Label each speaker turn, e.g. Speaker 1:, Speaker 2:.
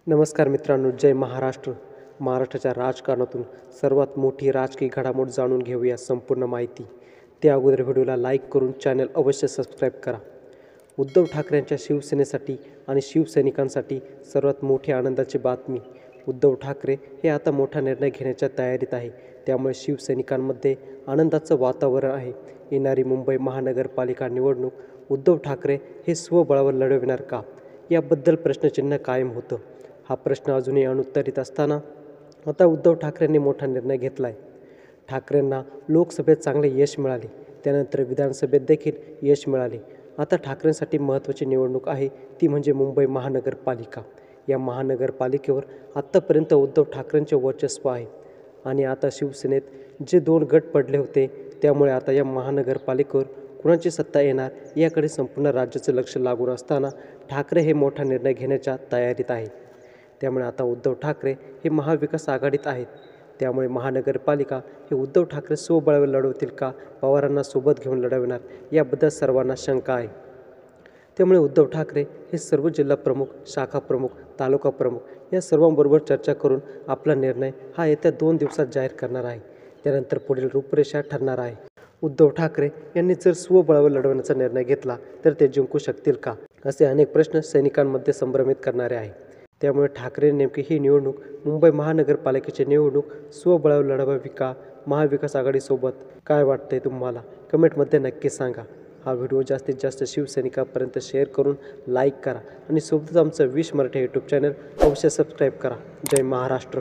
Speaker 1: नमस्कार मित्रांनो, जय महाराष्ट्र. महाराष्ट्राच्या राजकारणातून सर्वात मोठी राजकीय घडामोड जाणून घेऊया संपूर्ण माहिती. त्या अगोदर व्हिडिओला लाईक करून चॅनल अवश्य सबस्क्राईब करा. उद्धव ठाकरेंच्या शिवसेनेसाठी आणि शिवसैनिकांसाठी सर्वात मोठी आनंदाची बातमी. उद्धव ठाकरे हे आता मोठा निर्णय घेण्याच्या तयारीत आहे. त्यामुळे शिवसैनिकांमध्ये आनंदाचं वातावरण आहे. येणारी मुंबई महानगरपालिका निवडणूक उद्धव ठाकरे हे स्वबळावर लढविणार का, याबद्दल प्रश्नचिन्ह कायम होतं. हा प्रश्न अजूनही अनुत्तरित असताना आता उद्धव ठाकरेंनी मोठा निर्णय घेतला आहे. ठाकरेंना लोकसभेत चांगले यश मिळाले, त्यानंतर विधानसभेत देखील यश मिळाले. आता ठाकरेंसाठी महत्त्वाची निवडणूक आहे, ती म्हणजे मुंबई महानगरपालिका. या महानगरपालिकेवर आत्तापर्यंत उद्धव ठाकरेंचे वर्चस्व आहे आणि आता शिवसेनेत जे 2 गट पडले होते, त्यामुळे आता या महानगरपालिकेवर कुणाची सत्ता येणार याकडे संपूर्ण राज्याचं लक्ष लागून असताना ठाकरे हे मोठा निर्णय घेण्याच्या तयारीत आहेत. त्यामुळे आता उद्धव ठाकरे हे महाविकास आघाडीत आहेत. त्यामुळे महानगरपालिका हे उद्धव ठाकरे स्वबळावर लढवतील का, पवारांना सोबत घेऊन लढवणार, याबद्दल सर्वांना शंका आहे. त्यामुळे उद्धव ठाकरे हे सर्व जिल्हा प्रमुख, शाखा प्रमुख, तालुका प्रमुख या सर्वांबरोबर चर्चा करून आपला निर्णय हा येत्या 2 दिवसात जाहीर करणार आहे. त्यानंतर पुढील रूपरेषा ठरणार आहे. उद्धव ठाकरे यांनी जर स्वबळावर लढवण्याचा निर्णय घेतला तर ते जिंकू शकतील का, असे अनेक प्रश्न सैनिकांमध्ये संभ्रमित करणारे आहे. त्यामुळे ठाकरे नेमकी ही निवडणूक, मुंबई महानगरपालिकेची निवडणूक स्वबळावर लढवावी का महाविकास आघाडीसोबत, काय वाटतंय तुम्हाला, कमेंटमध्ये नक्की सांगा. हा व्हिडिओ जास्तीत जास्त शिवसैनिकांपर्यंत शेअर करून लाईक करा आणि सोबतच आमचं 20 मराठी यूट्यूब चॅनल अवश्य सबस्क्राईब करा. जय महाराष्ट्र.